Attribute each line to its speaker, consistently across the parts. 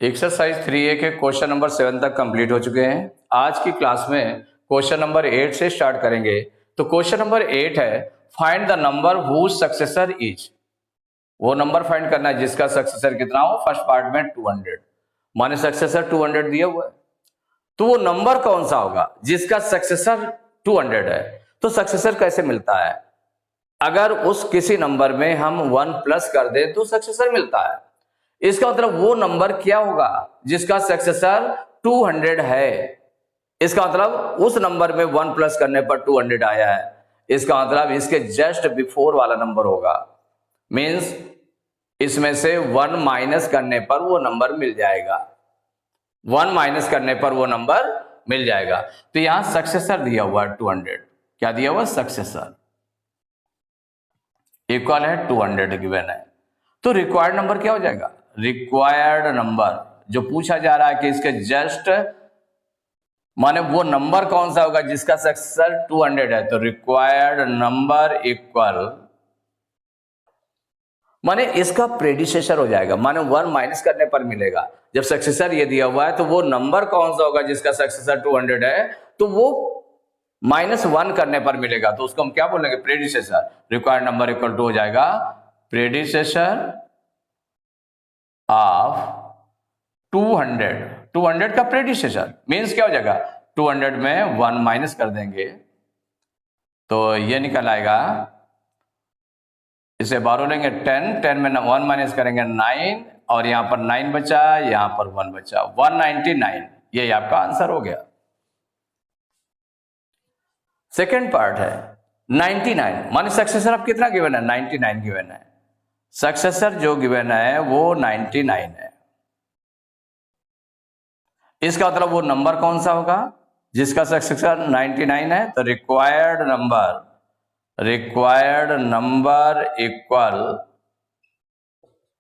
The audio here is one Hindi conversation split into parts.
Speaker 1: एक्सरसाइज 3A के क्वेश्चन नंबर 7 तक कंप्लीट हो चुके हैं। आज की क्लास में क्वेश्चन नंबर 8 से स्टार्ट करेंगे। तो क्वेश्चन नंबर 8 है, find the number whose successor is. वो नंबर फाइंड करना है जिसका सक्सेसर कितना हो। फर्स्ट पार्ट में 200 माने सक्सेसर 200 दिया हुआ है, तो वो नंबर कौन सा होगा जिसका सक्सेसर 200 है। तो सक्सेसर कैसे मिलता है? अगर उस किसी नंबर में हम 1 प्लस कर दें तो सक्सेसर मिलता है। इसका मतलब वो नंबर क्या होगा जिसका सक्सेसर 200 है। इसका मतलब उस नंबर में 1 प्लस करने पर 200 आया है, इसका मतलब इसके जस्ट बिफोर वाला नंबर होगा। मींस इसमें से 1 माइनस करने पर वो नंबर मिल जाएगा। 1 माइनस करने पर वो नंबर मिल जाएगा। तो यहां सक्सेसर दिया हुआ है 200। क्या दिया हुआ? सक्सेसर इक्वल है 200 गिवन है। तो रिक्वायर्ड नंबर क्या हो जाएगा? रिक्वायर्ड नंबर जो पूछा जा रहा है कि इसके जस्ट माने वो नंबर कौन सा होगा जिसका सक्सेसर 200 है। तो रिक्वायर्ड नंबर इक्वल माने इसका प्रेडिसेसर हो जाएगा। माने 1 माइनस करने पर मिलेगा। जब सक्सेसर ये दिया हुआ है तो वो नंबर कौन सा होगा जिसका सक्सेसर 200 है, तो वो -1 करने पर मिलेगा। तो उसको हम क्या बोलेंगे? Predecessor. Required number equal to हो जाएगा प्रेडिसेसर ऑफ 200। 200 का प्रेडिसेसर मींस क्या हो जाएगा? 200 में 1 माइनस कर देंगे तो ये निकल आएगा, इसे 12 लेंगे 10, 10 में 1 माइनस करेंगे 9, और यहां पर 9 बचा, यहां पर 1 बचा, 199। ये आपका आंसर हो गया। सेकेंड पार्ट है 99 माने सक्सेसर अब कितना गिवन है? 99 गिवन है। सक्सेसर जो गिवन है वो 99 है। इसका मतलब वो नंबर कौन सा होगा जिसका सक्सेसर 99 है। तो required number equal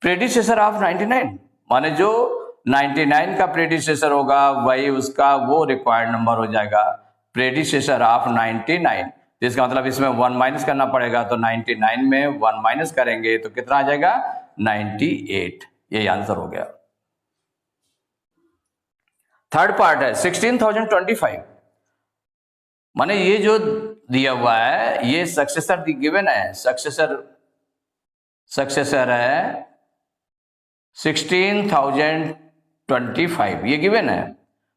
Speaker 1: predecessor of 99 माने जो 99 का प्रेडिसेसर होगा वही उसका वो रिक्वायर्ड नंबर हो जाएगा, प्रेडिसेसर ऑफ 99। तो इसका मतलब इसमें 1 माइनस करना पड़ेगा। तो 99 में 1 माइनस करेंगे तो कितना आ जाएगा? 98। यही आंसर हो गया। थर्ड पार्ट है 16025 माने ये जो दिया हुआ है ये सक्सेसर गिवन है। सक्सेसर है 16025 ये गिवन है।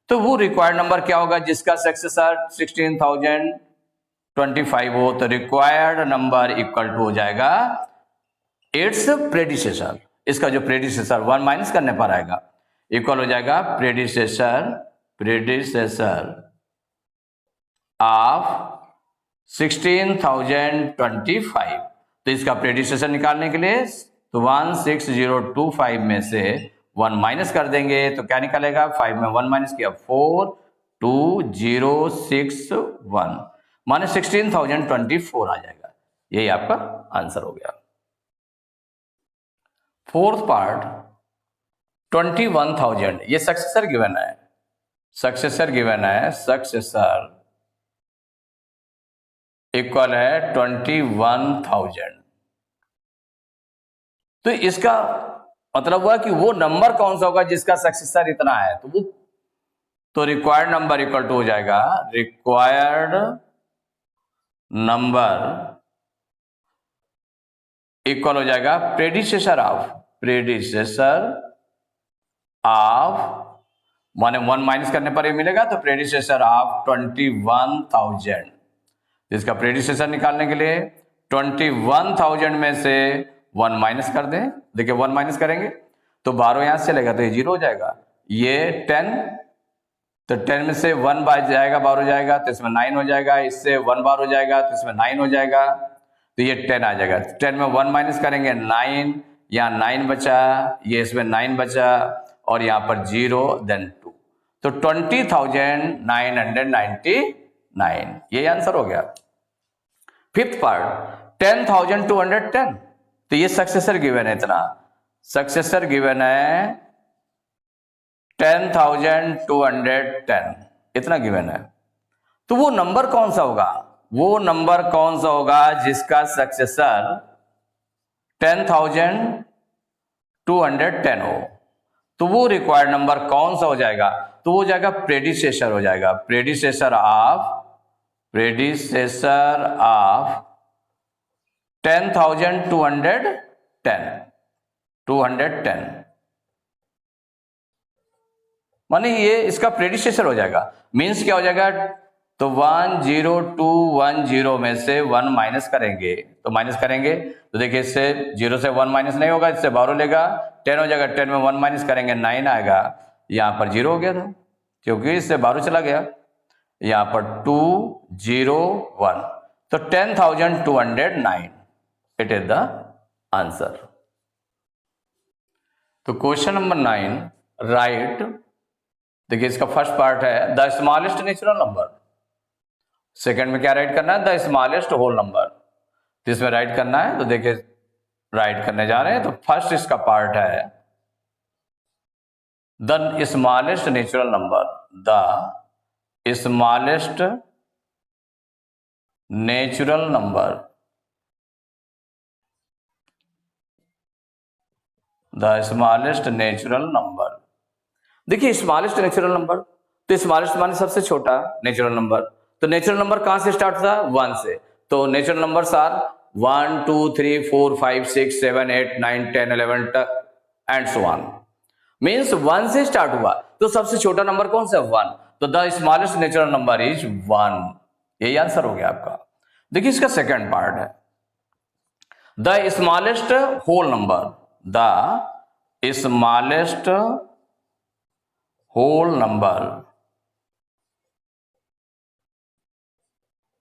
Speaker 1: तो वो रिक्वायर्ड नंबर क्या होगा जिसका सक्सेसर 16025 हो। तो रिक्वायर्ड नंबर इक्वल टू हो जाएगा इट्स प्रेडिसेसर। इसका जो प्रेडिसेसर 1 माइनस करने पर आएगा इक्वल हो जाएगा प्रेडिसेसर ऑफ 16025। तो इसका प्रेडिसेसर निकालने के लिए तो 16025 में से 1 माइनस कर देंगे तो क्या निकलेगा? 5 में 1 माइनस किया 42061 माने 16024 आ जाएगा। यही आपका आंसर हो गया। फोर्थ पार्ट 21000 ये सक्सेसर गिवन है। सक्सेसर इक्वल है 21000। तो इसका मतलब हुआ कि वो नंबर कौन सा होगा जिसका सक्सेसर इतना है। तो रिक्वायर्ड नंबर इक्वल टू हो जाएगा रिक्वायर्ड नंबर इक्वल हो जाएगा प्रेडिसेसर ऑफ माने 1 माइनस करने पर ये मिलेगा। तो प्रेडिसेसर ऑफ 21000। इसका प्रेडिसेसर निकालने के लिए 21000 में से 1 माइनस कर दें। देखिए 1 माइनस करेंगे तो 12 यहां से चलेगा तो ये 0 हो जाएगा। ये 10 तो 10 में से 1 बाहर जाएगा 12 हो जाएगा तो इसमें 9 हो जाएगा। इससे 1 बार हो जाएगा तो इसमें 9 हो जाएगा तो ये 10 आ जाएगा। 10 में 1 माइनस करेंगे 9, यहाँ 9 बचा, ये इसमें 9 बचा और यहाँ पर 0 देन 2 तो 20999 ये आंसर हो गया। फिफ्थ पार्ट 10210 तो ये सक्सेसर गिवन है। इतना सक्सेसर गिवन है 10210 इतना गिवन है। तो वो नंबर कौन सा होगा? वो नंबर कौन सा होगा जिसका सक्सेसर 10210 हो। तो वो रिक्वायर्ड नंबर कौन सा हो जाएगा? तो वो जाएगा प्रेडिसेसर हो जाएगा, प्रेडिसेसर ऑफ 10,210 माने ये इसका प्रेडिसेसर हो जाएगा। मीन्स क्या हो जाएगा? तो 10210 में से 1 माइनस करेंगे, तो माइनस करेंगे तो देखिए इससे 0 से 1 माइनस नहीं होगा, इससे 12 लेगा, 10 हो जाएगा, 10 में 1 माइनस करेंगे 9 आएगा, यहाँ पर 0 हो गया था क्योंकि इससे 12 चला गया, यहाँ पर 201, तो 10,209 इट इज द आंसर। तो क्वेश्चन नंबर 9 राइट, देखिए इसका फर्स्ट पार्ट है the smallest natural number, second में क्या राइट करना है? द स्मॉलेस्ट होल नंबर, तो इसमें राइट करना है, तो देखिए राइट करने जा रहे हैं। तो फर्स्ट इसका पार्ट है the smallest natural number, the smallest natural number, the smallest natural number. देखिए स्मॉलेस्ट नेचुरल नंबर, तो स्मॉलेस्ट माने सबसे छोटा नेचुरल नंबर, तो नेचुरल नंबर कहां से स्टार्ट होता है? 1 से। तो natural numbers are 1 2 3 4 5 6 7 8 9 10 11 and so on. Means 1 से स्टार्ट हुआ, तो सबसे छोटा नंबर कौन सा? 1, तो the smallest natural number is 1। यही आंसर हो गया आपका। देखिए इसका सेकंड पार्ट है the smallest whole number, the smallest whole number,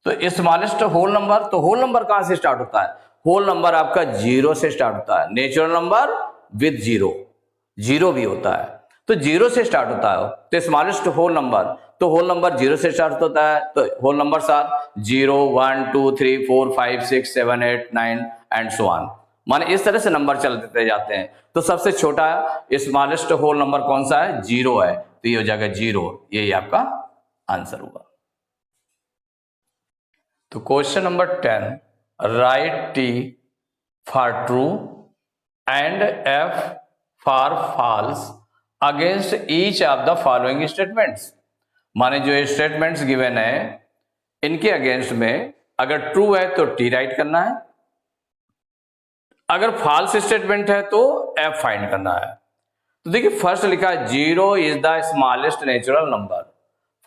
Speaker 1: तो स्मॉलेस्ट होल नंबर, तो होल नंबर कहां से स्टार्ट होता है? होल नंबर आपका 0 से स्टार्ट होता है, नेचुरल नंबर विद 0 भी होता है, तो 0 से स्टार्ट होता है। तो स्मॉलेस्ट होल नंबर, तो होल नंबर 0 से स्टार्ट होता है, तो whole numbers are 0 1 2 3 4 5 6 7 8 9 and so on. माने इस तरह से नंबर चलते जाते हैं। तो सबसे छोटा स्मॉलेस्ट होल नंबर कौन सा है? 0 है, तो ये हो जाएगा 0, यही आपका आंसर होगा। तो question number 10 write T for true and F for false against each of the following statements. माने जो स्टेटमेंट्स गिवन है इनके अगेंस्ट में अगर ट्रू है तो T राइट करना है, अगर फॉल्स स्टेटमेंट है तो F फाइंड करना है। तो देखिए फर्स्ट लिखा है 0 is the smallest natural number.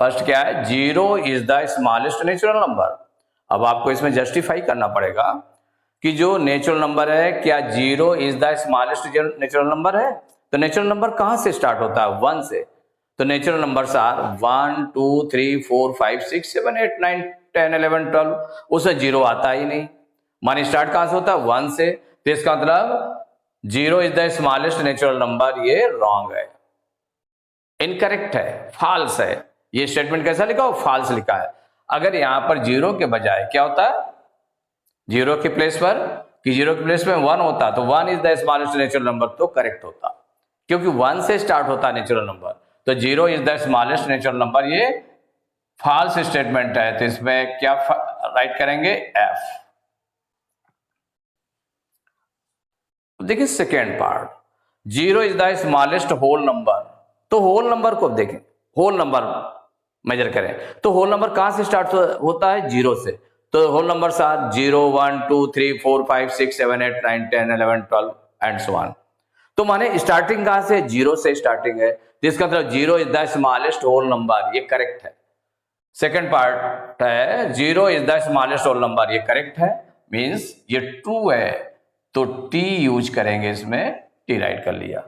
Speaker 1: First क्या है? 0 is the smallest natural number. अब आपको इसमें जस्टिफाई करना पड़ेगा कि जो नेचुरल नंबर है क्या 0 is the smallest natural number है? तो नेचुरल नंबर कहां से स्टार्ट होता है? 1 से। तो नेचुरल नंबर्स आर 1 2 3 4 5 6 7 8 9 10 11 12, उसमें 0 आता ही नहीं, माने स्टार्ट कहां से होता है? 1 से। तो इसका मतलब 0 is the smallest natural number, ये रॉन्ग है, इनकरेक्ट है, फॉल्स है। ये स्टेटमेंट कैसा लिखा हो? फॉल्स लिखा है। अगर यहां पर 0 के बजाय क्या होता है? 0 के प्लेस पर कि 0 के प्लेस में 1 होता तो 1 is the smallest natural number, तो करेक्ट होता, क्योंकि 1 से स्टार्ट होता है नेचुरल नंबर। तो 0 is the smallest natural number, ये फॉल्स स्टेटमेंट है। तो इसमें क्या राइट करेंगे? F। देखिए second part 0 is the smallest whole number. तो होल नंबर को देखें, होल नंबर मेजर करें तो होल नंबर कहां से स्टार्ट होता है? 0 से। तो whole number 0 1 2 3 4 5 6 7 8 9 10 11 12 and so on. तो माने स्टार्टिंग कहां से? 0 से स्टार्टिंग है, जिसका मतलब 0 is the smallest whole number, ये करेक्ट है। सेकंड पार्ट है 0 is the smallest whole number, ये करेक्ट है, मींस ये ट्रू है, तो T यूज करेंगे इसमें, T राइट कर लिया।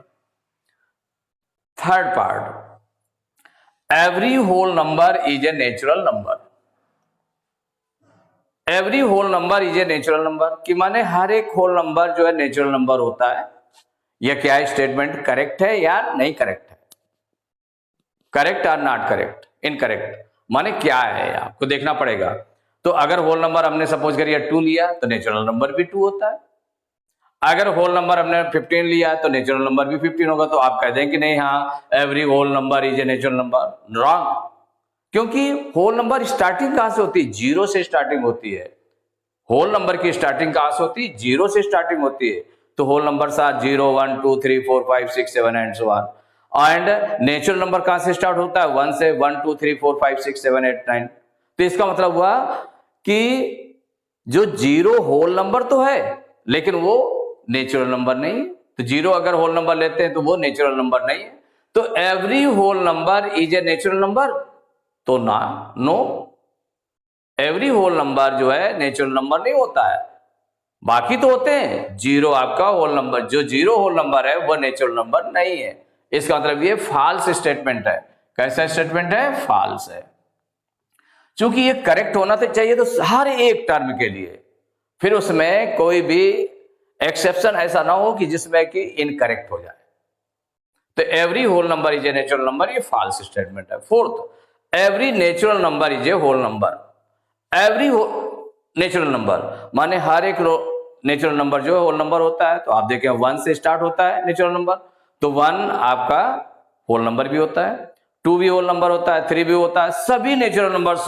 Speaker 1: Third part every whole number is a natural number. Every whole number is a natural number कि माने हर एक होल नंबर जो है नेचुरल नंबर होता है। यह क्या है? स्टेटमेंट करेक्ट है या नहीं करेक्ट है? करेक्ट और नॉट करेक्ट? इनकरेक्ट। माने क्या है आपको देखना पड़ेगा। तो अगर होल नंबर हमने सपोज करिए 2 लिया तो नेचुरल नंबर भी 2 होता है। अगर होल नंबर हमने 15 लिया तो नेचुरल नंबर भी 15 होगा। तो आप कह दें कि नहीं, हाँ every whole number is a natural number. Wrong, क्योंकि होल नंबर स्टार्टिंग कहां से होती है? 0 से स्टार्टिंग होती है। होल नंबर की स्टार्टिंग कहां से होती है? 0 से स्टार्टिंग होती है। तो whole number 0 1 2 3 4 5 6 7 and so on. And natural number कहां से स्टार्ट होता है? 1 से। 1 2 3 4 5 6 7 8 9। तो इसका मतलब हुआ कि जो जीरो होल नंबर तो है लेकिन वो नेचुरल नंबर नहीं है। तो जीरो अगर होल नंबर लेते हैं तो वो नेचुरल नंबर नहीं है। तो every whole number is a natural number? तो ना, नो, एवरी होल नंबर जो है नेचुरल नंबर नहीं होता है। बाकी तो होते हैं। जीरो आपका होल नंबर, जो जीरो होल नंबर है वो नेचुरल नंबर नहीं है। इसका मतलब ये फॉल्स स्टेटमेंट है। कैसा स्टेटमेंट है? फॉल्स है। चूंकि ये करेक्ट होना तो चाहिए तो हर एक टर्म के लिए, फिर उसमें कोई भी एक्सेप्शन ऐसा ना हो कि जिसमें कि इनकरेक्ट हो जाए। तो every whole number is a natural number, ये फॉल्स स्टेटमेंट है। Fourth, every natural number is a whole number. Every natural number माने हर एक नेचुरल नंबर जो है होल नंबर होता है। तो आप देखें 1 से स्टार्ट होता है नेचुरल नंबर, तो 1 आपका होल नंबर भी होता है, 2 भी होल नंबर होता है, 3 भी होता है, सभी नेचुरल नंबर्स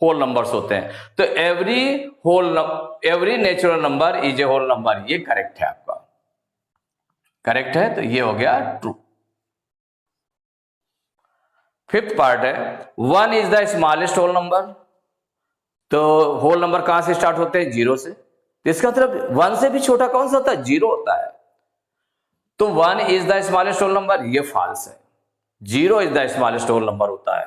Speaker 1: होल नंबर्स होते हैं। तो every natural number is a whole number, ये करेक्ट है आपका। करेक्ट है, तो ये हो गया ट्रू। फिफ्थ पार्ट है 1 is the smallest whole number. तो होल नंबर कहां से स्टार्ट होते हैं? 0 से। तो इसका मतलब 1 से भी छोटा कौन सा होता है? 0 होता है। तो 1 is the smallest whole number, ये फॉल्स है। 0 is the smallest whole number होता है,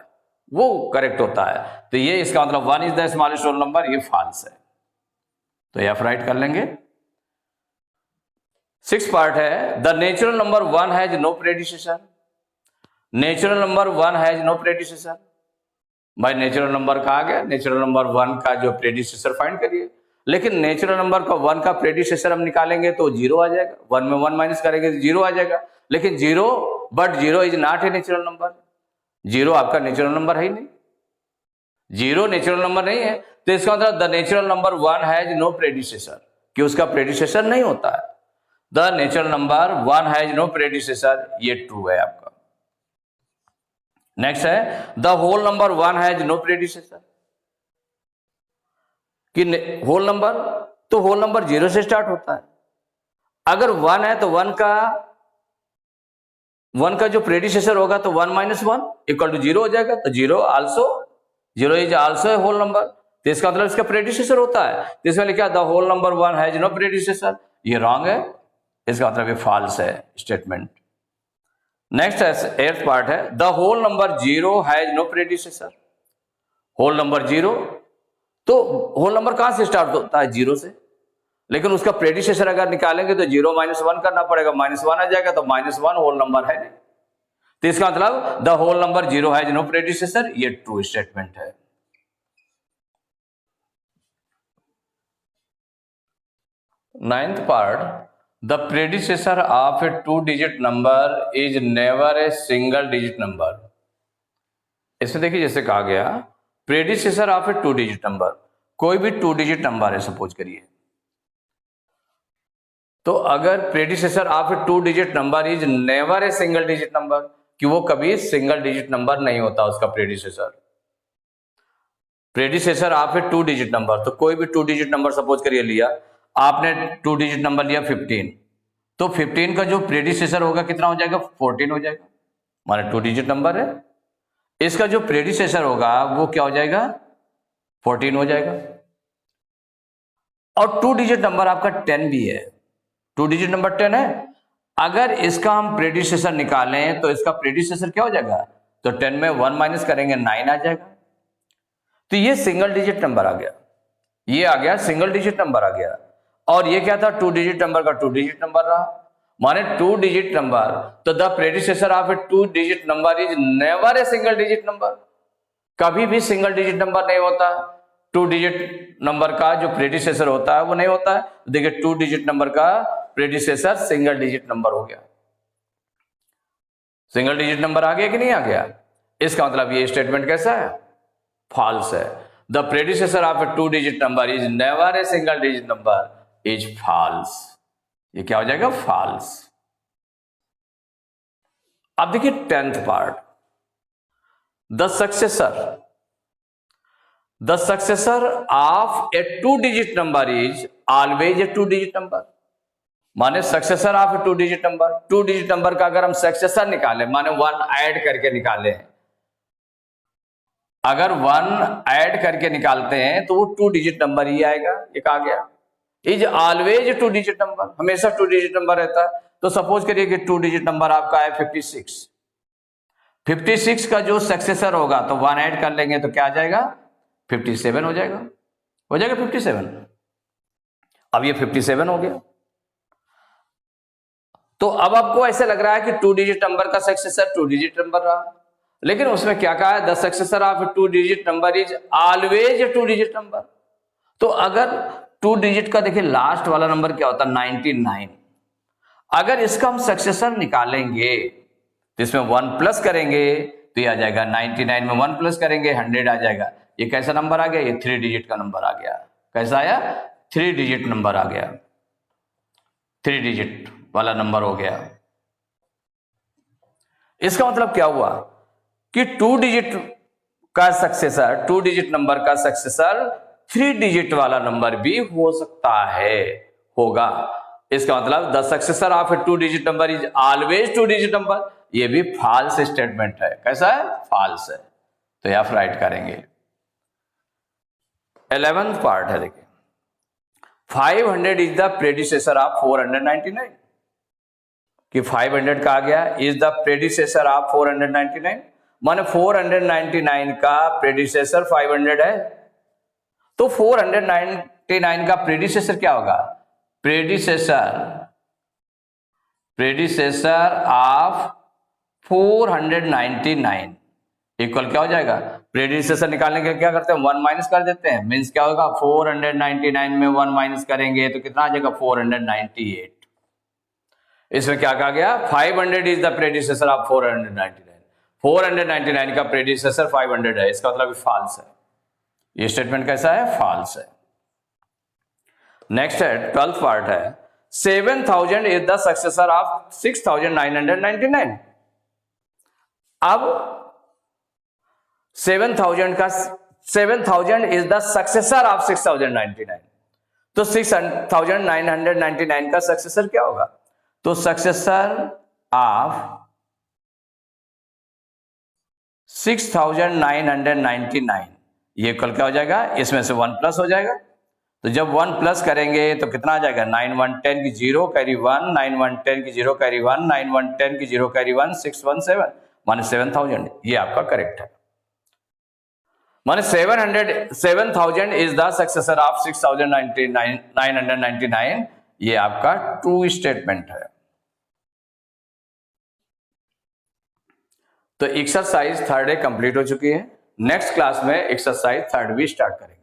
Speaker 1: वो करेक्ट होता है। तो ये इसका मतलब 1 is the smallest whole number, ये फॉल्स है। तो एफ राइट कर लेंगे। 6th पार्ट है the natural number 1 has no predecessor. Natural number 1 has no predecessor. भाई नेचुरल नंबर का आ गया, नेचुरल नंबर 1 का जो प्रेडिसेसर फाइंड करिए। लेकिन नेचुरल नंबर का 1 का प्रेडिसेसर हम निकालेंगे तो 0 आ जाएगा। 1 में 1 माइनस करेंगे तो 0 आ जाएगा। लेकिन 0 is not a natural number. 0 आपका नेचुरल नंबर है ही नहीं। 0 नेचुरल नंबर नहीं है। तो इसका मतलब the natural number 1 has no predecessor, कि उसका प्रेडिसेसर नहीं होता है। The natural number 1 has no predecessor, ये ट्रू है आपका। नेक्स्ट है the whole number 1 has no predecessor. कि होल नंबर, तो होल नंबर 0 से स्टार्ट होता है। अगर 1 है तो 1 का जो प्रेडिसेसर होगा तो 1 माइनस 1 इक्वल टू 0 हो जाएगा। तो 0 is also a whole number. तो इसका मतलब इसका प्रेडिसेसर होता है। तो इसमें लिखा the whole number 1 has no predecessor, ये रॉन्ग है। इसका मतलब ये फॉल्स है स्टेटमेंट। नेक्स्ट है 8th पार्ट है the whole number 0 has no predecessor. Whole number 0, तो होल नंबर कहां से स्टार्ट होता है? 0 से। लेकिन उसका प्रेडिसेसर अगर निकालेंगे तो 0 माइनस 1 करना पड़ेगा, -1 आ जाएगा। तो -1 होल नंबर है नहीं। तो इसका मतलब the whole number 0 has no predecessor, ये ट्रू स्टेटमेंट है। 9th part the predecessor of a 2-digit number is never a single digit number. इसमें देखिए जैसे कहा गया predecessor of a 2-digit number, कोई भी 2-digit नंबर है सपोज करिए। तो अगर predecessor of a 2-digit number is never a single digit number, कि वो कभी सिंगल डिजिट नंबर नहीं होता उसका predecessor of a 2-digit number. तो कोई भी 2-digit नंबर सपोज करिए लिया आपने, 2-digit नंबर लिया 15, तो 15 का जो प्रेडिसेसर होगा कितना हो जाएगा? 14 हो जाएगा। माने 2-digit नंबर है, इसका जो प्रेडिसेसर होगा वो क्या हो जाएगा? 14 हो जाएगा। और 2-digit नंबर आपका 10 भी है। 2-digit नंबर 10 है। अगर इसका हम प्रेडिसेसर निकालें तो इसका प्रेडिसेसर क्या हो जाएगा? तो 10 में 1 माइनस करेंगे 9 आ जाएगा। तो ये सिंगल डिजिट नंबर आ गया, ये आ गया सिंगल डिजिट नंबर आ गया। और ये क्या था? 2-digit नंबर का 2-digit नंबर रहा। माने 2-digit नंबर, तो the predecessor of a 2-digit number is never a single digit number. कभी भी सिंगल डिजिट नंबर नहीं होता। 2-digit नंबर का जो प्रेडिसेसर होता है वो नहीं होता है। देखिए 2-digit नंबर का प्रेडिसेसर सिंगल डिजिट नंबर हो गया। सिंगल डिजिट नंबर आ गया कि नहीं आ गया? इसका मतलब ये स्टेटमेंट कैसा है? फॉल्स है। The predecessor of a 2-digit number is never a single digit number is false. ये क्या हो जाएगा? फॉल्स। अब देखिए 10th part the successor of a 2-digit number is always a 2-digit number. माने successor of 2 digit number. 2 digit number का अगर हम सक्सेसर निकाले, माने 1 ऐड करके निकाले, अगर 1 ऐड करके निकालते हैं तो वो 2 डिजिट नंबर ही आएगा। एक आ गया, इज ऑलवेज 2 डिजिट नंबर, हमेशा 2 डिजिट नंबर रहता है। तो सपोज करिए कि 2 डिजिट नंबर आपका है 56। 56 का जो सक्सेसर होगा तो 1 ऐड कर लेंगे तो क्या आ जाएगा, 57 हो जाएगा। 57। अब ये 57 हो गया। तो अब आपको ऐसे लग रहा है कि 2 डिजिट नंबर का सक्सेसर 2 डिजिट नंबर रहा, लेकिन उसमें क्या कहा है, the successor of 2 digit number is always 2 digit number. तो अगर 2 डिजिट का देखिए लास्ट वाला नंबर क्या होता है, 99। अगर इसका हम सक्सेसर निकालेंगे तो इसमें 1 प्लस करेंगे तो ये आ जाएगा 99 में 1 प्लस करेंगे 100 आ जाएगा। ये कैसा नंबर आ गया, ये 3 डिजिट का नंबर आ गया। कैसा आया, 3 डिजिट नंबर आ गया, 3 डिजिट वाला नंबर हो गया। इसका मतलब क्या हुआ कि 2 डिजिट का सक्सेसर, 2 डिजिट नंबर का सक्सेसर 3 डिजिट वाला नंबर भी हो सकता है, होगा। इसका मतलब the successor of 2 digit number is always 2 digit number, ये भी फॉल्स स्टेटमेंट है। कैसा है, फॉल्स है। तो यहां राइट करेंगे। 11th पार्ट है, देखिए 500 इज द प्रेडिसेसर ऑफ 499, कि 500 का आ गया इज द प्रेडिसेसर ऑफ 499, माने 499 का प्रेडिसेसर 500 है। तो 499 का प्रेडिसेसर क्या होगा, प्रेडिसेसर ऑफ 499 इक्वल क्या हो जाएगा, प्रेडिसेसर निकालने के लिए क्या करते हैं, 1 माइनस कर देते हैं। मीन्स क्या होगा, 499 में 1 माइनस करेंगे तो कितना आ जाएगा, 498। इसमें क्या कहा गया, 500 इज द प्रेडिसेसर ऑफ 499। 499 का प्रेडिसेसर 500 है, इसका मतलब फॉल्स है। ये स्टेटमेंट कैसा है, फॉल्स है। नेक्स्ट है 12th पार्ट है, 7000 इज द सक्सेसर ऑफ 6999। अब 7000 इज द सक्सेसर ऑफ 6099, तो 6999 का सक्सेसर क्या होगा, तो सक्सेसर ऑफ 6999 ये कल क्या हो जाएगा, इसमें से 1 प्लस हो जाएगा। तो जब 1 प्लस करेंगे तो कितना आ जाएगा, 9 1 10 की 0 कैरी 1, 9 1 10 की 0 कैरी 1, 9 1 10 की 0 कैरी 1, 617 माने 7000। ये आपका करेक्ट है, माने 7000 इज द सक्सेसर ऑफ 6999। ये आपका ट्रू स्टेटमेंट है। तो एक्सरसाइज 3rd कंप्लीट हो चुकी है। नेक्स्ट क्लास में एक्सरसाइज 3rd भी स्टार्ट करेंगे।